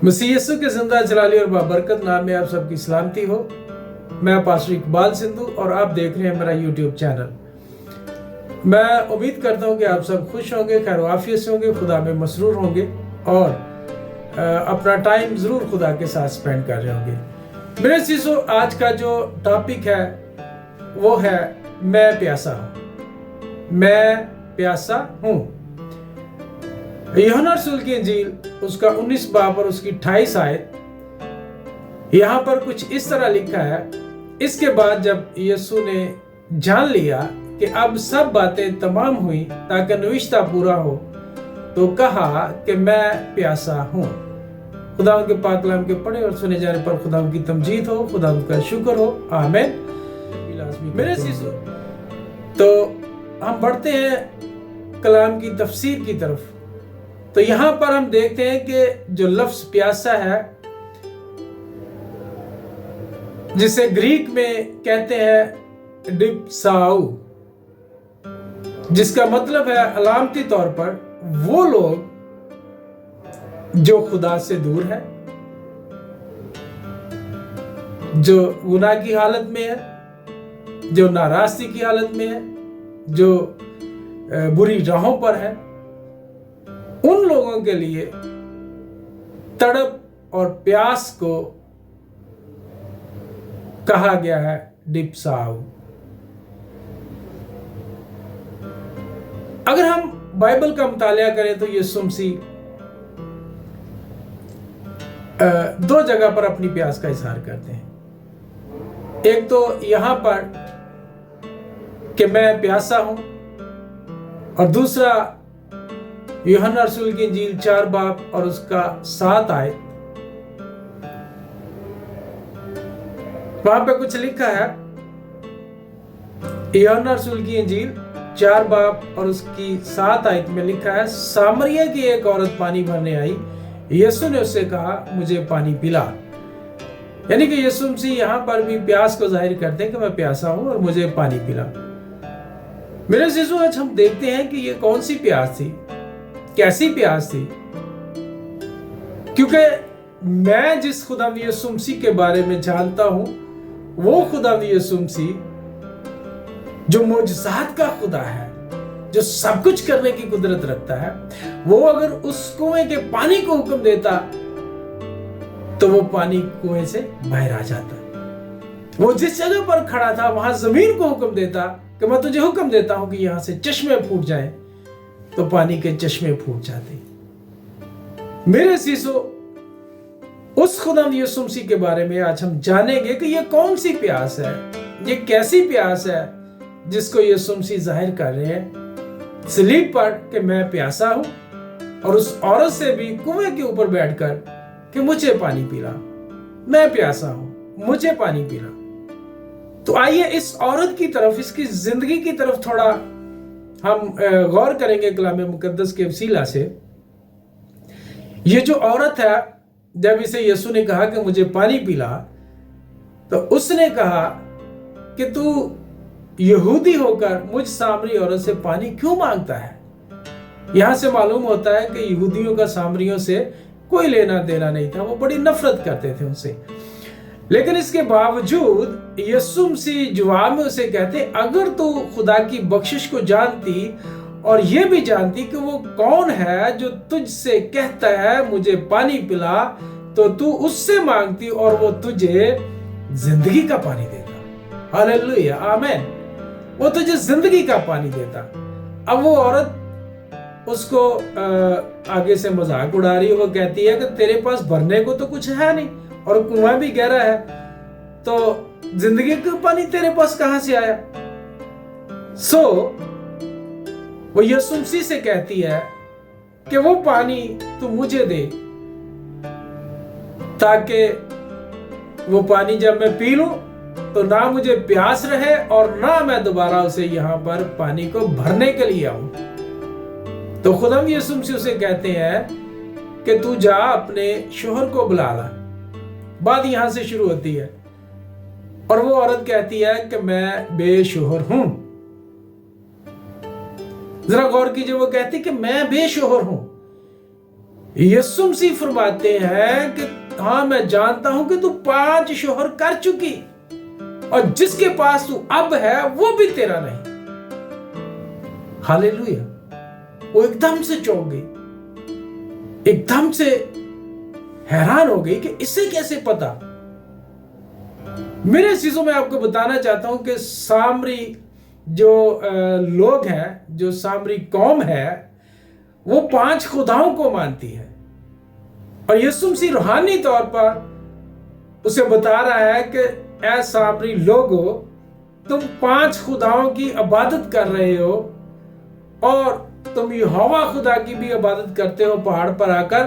मसीह यीशु के जिंदा जलाली और बाबरकत नाम में आप सबकी सलामती हो। मैं पास्टर इकबाल सिंधु और आप देख रहे हैं मेरा यूट्यूब चैनल। मैं उम्मीद करता हूं कि आप सब खुश होंगे, खैर वाफियत से होंगे, खुदा में मसरूर होंगे और अपना टाइम ज़रूर खुदा के साथ स्पेंड कर रहे होंगे। मेरे चीज़ों, आज का जो टॉपिक है वो है मैं प्यासा हूँ। मैं प्यासा हूँ। यूहन्ना रसूल की इंजील उसका 19 बाब और उसकी 28 आयत, यहाँ पर कुछ इस तरह लिखा है। इसके बाद जब यीशु ने जान लिया कि अब सब बातें तमाम हुई ताकि नविश्ता पूरा हो, तो कहा कि मैं प्यासा हूँ। खुदा के पाक कलाम के पढ़े और सुने जाने पर खुदा की तमजीद हो, खुदा का शुक्र हो। आमीन। मेरे चीज़ों, तो हम बढ़ते हैं कलाम की तफसीर की तरफ। तो यहां पर हम देखते हैं कि जो लफ्ज प्यासा है, जिसे ग्रीक में कहते हैं डिप्साउ, जिसका मतलब है अलामती तौर पर वो लोग जो खुदा से दूर है, जो गुनाह की हालत में है, जो नाराजगी की हालत में है, जो बुरी राहों पर है। उन लोगों के लिए तड़प और प्यास को कहा गया है डिप्साउ। अगर हम बाइबल का मुतालिया करें तो यीशु मसीह दो जगह पर अपनी प्यास का इजहार करते हैं। एक तो यहां पर कि मैं प्यासा हूं, और दूसरा यूहन्ना रसूल की इंजील 4 बाब और उसका 7 आयत। वहां पे कुछ लिखा है। यूहन्ना रसूल की इंजील 4 बाब और उसकी 7 आयत में लिखा है, सामरिया की एक औरत पानी भरने आई। यीशु ने उससे कहा, मुझे पानी पिला। यानी कि यीशु मसीह यहां पर भी प्यास को जाहिर करते हैं कि मैं प्यासा हूं और मुझे पानी पिला। मेरे अजीजों, आज हम देखते हैं कि ये कौन सी प्यास थी, कैसी प्यास थी। क्योंकि मैं जिस खुदा यीशु मसीह के बारे में जानता हूं, वो खुदा यीशु मसीह जो मौजज़ात का खुदा है, जो सब कुछ करने की कुदरत रखता है, वो अगर उस कुएं के पानी को हुक्म देता तो वो पानी कुएं से बाहर आ जाता। वो जिस जगह पर खड़ा था वहां जमीन को हुक्म देता कि मैं तुझे हुक्म देता हूं कि यहां से चश्मे फूट जाएं, तो पानी के चश्मे फूट जाते। मेरे सीसो, उस खुदा यीशु मसीह के बारे में आज हम जानेंगे कि ये कौन सी प्यास है, ये कैसी प्यास है जिसको यीशु मसीह जाहिर कर रहे हैं सलीब पर कि मैं प्यासा हूं, और उस औरत से भी कुएं के ऊपर बैठकर कि मुझे पानी पिला, मैं प्यासा हूं, मुझे पानी पिला। तो आइए इस औरत की तरफ, इसकी जिंदगी की तरफ थोड़ा हम गौर करेंगे कलाम मुकद्दस के वसीला से। ये जो औरत है, जब इसे यीशु ने कहा कि मुझे पानी पिला, तो उसने कहा कि तू यहूदी होकर मुझ सामरी औरत से पानी क्यों मांगता है। यहां से मालूम होता है कि यहूदियों का सामरियों से कोई लेना देना नहीं था, वो बड़ी नफरत करते थे उनसे। लेकिन इसके बावजूद यीशु मसीह जवाब में उसे कहते, अगर तू खुदा की बख्शिश को जानती और ये भी जानती कि वो कौन है जो तुझसे कहता है मुझे पानी पिला, तो तू उससे मांगती और वो तुझे जिंदगी का पानी देता। हालेलुया, आमीन। वो तुझे जिंदगी का पानी देता। अब वो औरत उसको आगे से मजाक उड़ा रही है। वो कहती है कि तेरे पास भरने को तो कुछ है नहीं और कुआं भी गहरा है, तो जिंदगी का पानी तेरे पास कहां से आया। वो यीशु मसीह से कहती है कि वो पानी तू मुझे दे, ताकि वो पानी जब मैं पी लूं तो ना मुझे प्यास रहे और ना मैं दोबारा उसे यहां पर पानी को भरने के लिए आऊं। तो खुदा यीशु मसीह उसे कहते हैं कि तू जा अपने शोहर को बुला ला। बात यहां से शुरू होती है और वो औरत कहती है कि मैं बेशोहर हूं। जरा गौर कीजिए, वो कहती कि मैं बेशोहर हूं। यीशु मसीह फरमाते हैं कि हाँ मैं जानता हूं कि तू 5 शौहर कर चुकी और जिसके पास तू अब है वो भी तेरा नहीं। हालेलुया। वो एकदम से चौंक गई, एकदम से हैरान हो गई कि इसे कैसे पता। मेरे चीजों में आपको बताना चाहता हूं कि सामरी जो लोग हैं, जो सामरी कौम है, वो 5 खुदाओं को मानती है और यीशु मसीह रूहानी तौर पर उसे बता रहा है कि ऐ सामरी लोगो, तुम 5 खुदाओं की इबादत कर रहे हो और तुम यहोवा खुदा की भी इबादत करते हो पहाड़ पर आकर,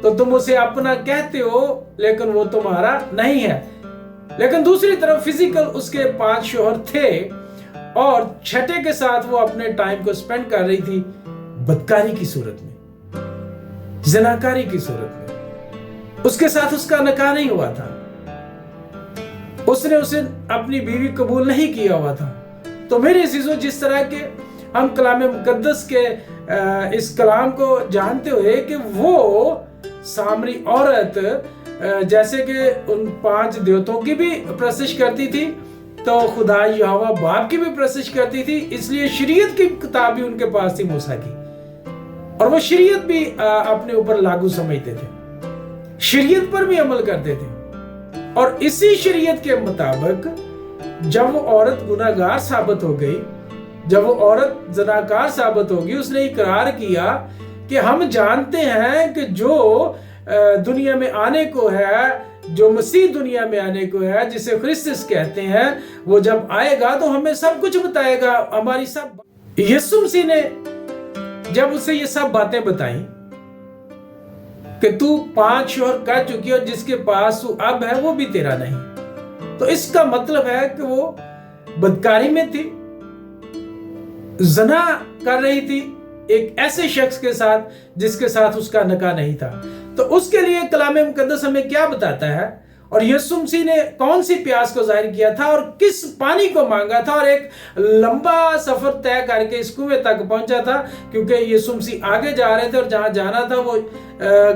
तो तुम उसे अपना कहते हो लेकिन वो तुम्हारा नहीं है। लेकिन दूसरी तरफ फिजिकल उसके 5 शौहर थे और छठे के साथ वो अपने टाइम को स्पेंड कर रही थी बदकारी की सूरत में, ज़िनाकारी की सूरत में। उसके साथ उसका निकाह नहीं हुआ था, उसने उसे अपनी बीवी कबूल नहीं किया हुआ था। तो मेरे अजीजों, जिस तरह के हम कलाम मुकद्दस के इस कलाम को जानते हुए कि वो सामरी औरत जैसे कि उन 5 देवताओं की भी प्रस्तिश करती थी, तो खुदा यहोवा बाप की भी प्रस्तिश करती थी, इसलिए शरीयत की किताब भी उनके पास थी मूसा की, और वो शरीयत भी अपने ऊपर लागू समझते थे, शरीयत पर भी अमल करते थे। और इसी शरीयत के मुताबिक जब वो औरत गुनाहगार साबित हो गई, जब वो औरत ज़नाकार साबित होगी, उसने इकरार किया कि हम जानते हैं कि जो दुनिया में आने को है, जो मसीह दुनिया में आने को है, जिसे क्रिस्टस कहते हैं, वो जब आएगा तो हमें सब कुछ बताएगा, हमारी सब। यीशु मसीह ने जब उसे ये सब बातें बताई कि तू 5 शौहर कर चुकी और जिसके पास तू अब है वो भी तेरा नहीं, तो इसका मतलब है कि वो बदकारी में थी, ज़ना कर रही थी एक ऐसे शख्स के साथ जिसके साथ उसका निकाह नहीं था। तो उसके लिए कलाम मुकद्दस हमें क्या बताता है, और यीशु मसीह ने कौन सी प्यास को जाहिर किया था और किस पानी को मांगा था, और एक लंबा सफर तय करके इस कुएं तक पहुंचा था, क्योंकि यीशु मसीह आगे जा रहे थे और जहां जाना था वो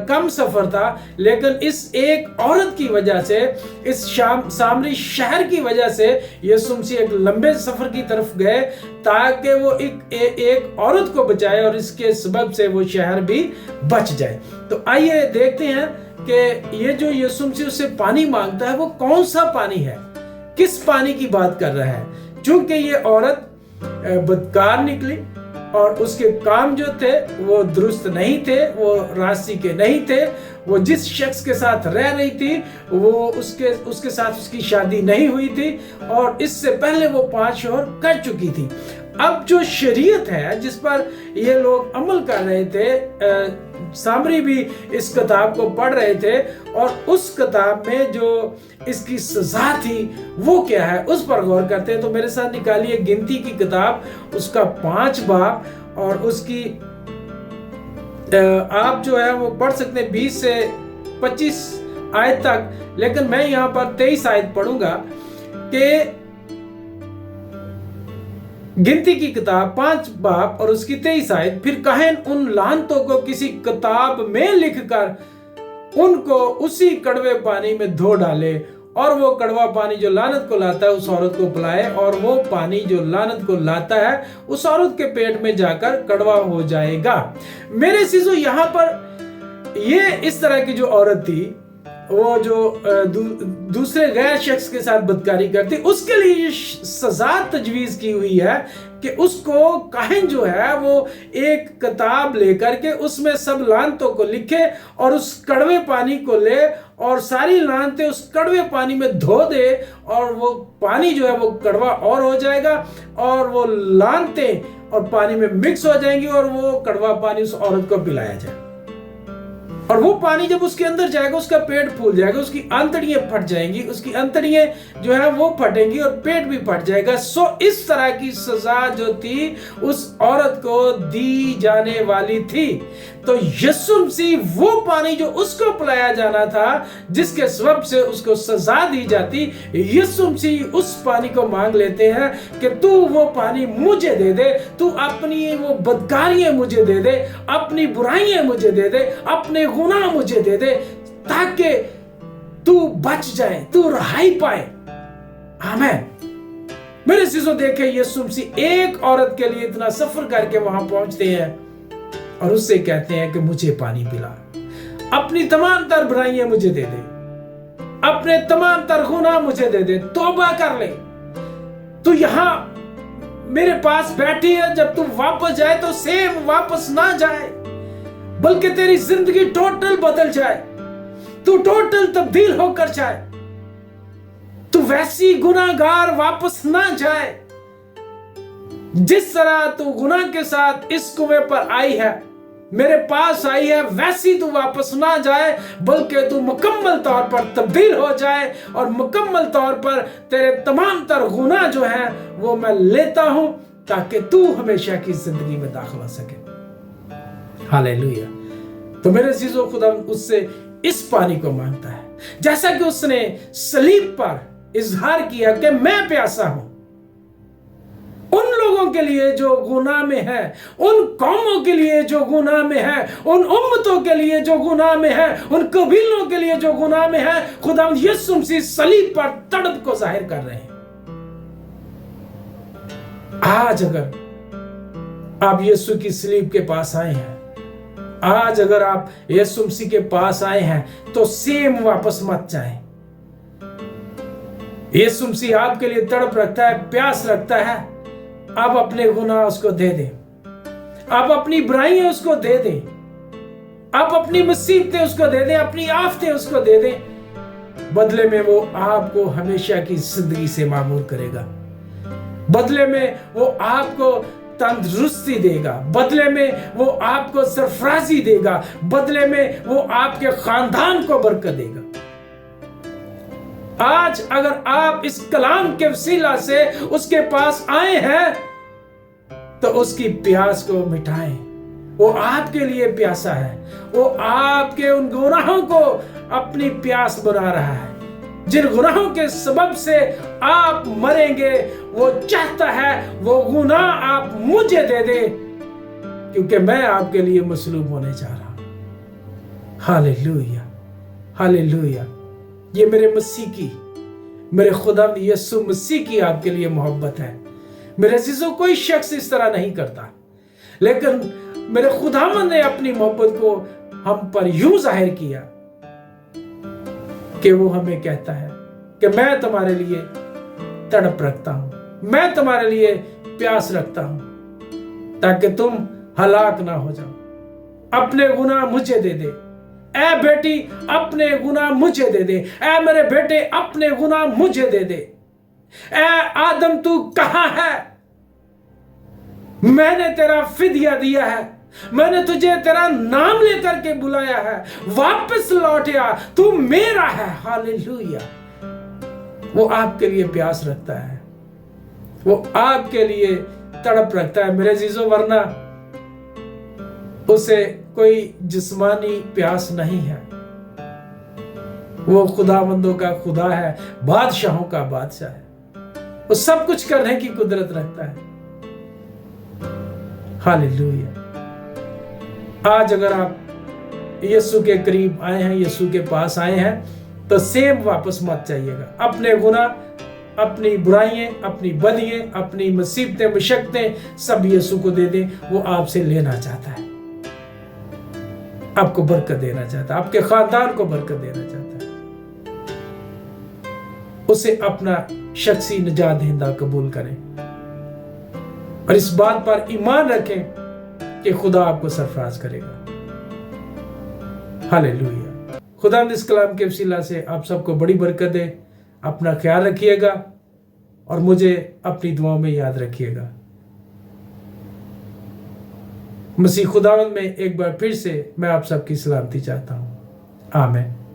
कम सफर था। लेकिन इस एक औरत की वजह से, इस सामरी शहर की वजह से यीशु मसीह एक लंबे सफर की तरफ गए ताकि वो एक औरत को बचाए और इसके सबब से वो शहर भी बच जाए। तो आइए देखते हैं कि ये जो यीशु मसीह उससे पानी मांगता है वो कौन सा पानी है, किस पानी की बात कर रहा है। चूंकि ये औरत बदकार निकली और उसके काम जो थे वो दुरुस्त नहीं थे, वो रास्ते के नहीं थे, वो जिस शख्स के साथ रह रही थी वो उसके साथ उसकी शादी नहीं हुई थी और इससे पहले वो 5 शौहर कर चुकी थी। अब जो शरीयत है जिस पर ये लोग अमल कर रहे थे, सामरी भी इस किताब को पढ़ रहे थे और उस किताब में जो इसकी सजा थी वो क्या है उस पर गौर करते हैं। तो मेरे साथ निकालिए गिनती की किताब, उसका 5 बाब, और उसकी आप जो है वो पढ़ सकते हैं 20 से 25 आयत तक, लेकिन मैं यहाँ पर 23 आयत पढ़ूंगा कि गिनती की किताब 5 बाब और उसकी 23 आयत। फिर काहिन उन लानतों को किसी किताब में लिखकर उनको उसी कड़वे पानी में धो डाले और वो कड़वा पानी जो लानत को लाता है उस औरत को पिलाए, और वो पानी जो लानत को लाता है उस औरत के पेट में जाकर कड़वा हो जाएगा। मेरे चीजों, यहाँ पर ये इस तरह की जो औरत थी वो जो दूसरे गैर शख्स के साथ बदकारी करती, उसके लिए ये सजा तजवीज की हुई है कि उसको काहिन जो है वो एक किताब लेकर के उसमें सब लानतों को लिखे और उस कड़वे पानी को ले और सारी लानतें उस कड़वे पानी में धो दे, और वो पानी जो है वो कड़वा और हो जाएगा और वो लानतें और पानी में मिक्स हो जाएंगी और वो कड़वा पानी उस औरत को पिलाया जाए। और वो पानी जब उसके अंदर जाएगा उसका पेट फूल जाएगा, उसकी आंतड़ियां फट जाएंगी, उसकी आंतड़ियां जो है वो फटेंगी और पेट भी फट जाएगा। सो इस तरह की सजा जो थी उस औरत को दी जाने वाली थी। तो यीशु मसीह वो पानी जो उसको पिलाया जाना था, जिसके सबब से उसको सजा दी जाती, यीशु मसीह उस पानी को मांग लेते हैं कि तू वो पानी मुझे दे दे, तू अपनी वो बदकारियां मुझे दे दे, अपनी बुराइयां मुझे दे दे, अपने गुनाह मुझे दे दे, ताकि तू बच जाए, तू रहाई पाए। आमीन। मेरे चीजों देखे, यीशु मसीह एक औरत के लिए इतना सफर करके वहां पहुंचते हैं और उससे कहते हैं कि मुझे पानी पिला, अपनी तमाम तर बुराइयां मुझे दे दे, अपने तमाम तर गुनाह मुझे दे दे, तौबा कर ले। तू यहां मेरे पास बैठी है, जब तू वापस जाए तो सेम वापस ना जाए, बल्कि तेरी जिंदगी टोटल बदल जाए, तू टोटल तब्दील होकर जाए, तू वैसी गुनाहगार वापस ना जाए जिस तरह तू गुनाह के साथ इस कुएं पर आई है, मेरे पास आई है, वैसी तू वापस ना जाए, बल्कि तू मुकम्मल तौर पर तब्दील हो जाए और मुकम्मल तौर पर तेरे तमाम तर गुनाह जो है वो मैं लेता हूं, ताकि तू हमेशा की जिंदगी में दाखिल हो सके। हालेलुया। तो मेरे अजीजों, खुदा उससे इस पानी को मांगता है, जैसा कि उसने सलीब पर इजहार किया कि मैं प्यासा हूं। उन लोगों के लिए जो गुनाह में है, उन कौमों के लिए जो गुनाह में है, उन उम्मतों के लिए जो गुनाह में है, उन कबीलों के लिए जो गुनाह में है, खुदा यीशु मसीह सलीब पर तड़प को जाहिर कर रहे हैं। आज अगर आप यीशु की सलीब के पास आए हैं, आज अगर आप यीशु मसीह के पास आए हैं, तो सेम वापस मत जाएं। यीशु मसीह आपके लिए तड़प रखता है, प्यास रखता है। आप अपने गुनाह उसको दे दें, आप अपनी बुराइयां उसको दे दें, आप अपनी मुसीबतें उसको दे दें, अपनी आफतें उसको दे दें। बदले में वो आपको हमेशा की जिंदगी से मामूर करेगा, बदले में वो आपको तंदुरुस्ती देगा, बदले में वो आपको सरफराजी देगा, बदले में वो आपके खानदान को बरकत देगा। आज अगर आप इस कलाम के वसीला से उसके पास आए हैं, तो उसकी प्यास को मिटाएं। वो आपके लिए प्यासा है, वो आपके उन गुनाहों को अपनी प्यास बना रहा है, जिन गुनाहों के सबब से आप मरेंगे। वो चाहता है वो गुनाह आप मुझे दे दे, क्योंकि मैं आपके लिए मसलूब होने जा रहा हूं। Hallelujah, hallelujah. ये मेरे मसीह की, मेरे खुदा यीशु मसीह की आपके लिए मोहब्बत है। मेरे अजीजों, कोई शख्स इस तरह नहीं करता, लेकिन मेरे खुदावंद ने अपनी मोहब्बत को हम पर यूं जाहिर किया कि वो हमें कहता है कि मैं तुम्हारे लिए तड़प रखता हूं, मैं तुम्हारे लिए प्यास रखता हूं, ताकि तुम हलाक ना हो जाओ। अपने गुनाह मुझे दे दे, ऐ बेटी अपने गुनाह मुझे दे दे, ऐ मेरे बेटे अपने गुनाह मुझे दे दे। ऐ आदम तू कहां है? मैंने तेरा फिदिया दिया है, मैंने तुझे तेरा नाम लेकर के बुलाया है, वापस लौट आ, तू मेरा है। हालेलुया। वो आपके लिए प्यास रखता है, वो आपके लिए तड़प रखता है मेरे अजीजों, वरना उसे कोई जिस्मानी प्यास नहीं है। वो खुदावंदों का खुदा है, बादशाहों का बादशाह है, वो सब कुछ करने की कुदरत रखता है। हालेलुया। आज अगर आप यीशु के करीब आए हैं, यीशु के पास आए हैं, तो सेम वापस मत जाइएगा। अपने गुनाह, अपनी बुराइयां, अपनी बदियां, अपनी मुसीबतें, मशक्कतें सब यीशु को दे दें। वो आपसे लेना चाहता है, आपको बरकत देना चाहता है, आपके खानदान को बरकत देना चाहता है। उसे अपना शख्सी निजात दहिंदा कबूल करें और इस बात पर ईमान रखें कि खुदा आपको सरफराज करेगा। हालेलुया। खुदा इस कलाम के वसीला से आप सबको बड़ी बरकत दे। अपना ख्याल रखिएगा और मुझे अपनी दुआओं में याद रखिएगा। मसीह खुदावंद में एक बार फिर से मैं आप सबकी सलामती चाहता हूँ। आमीन।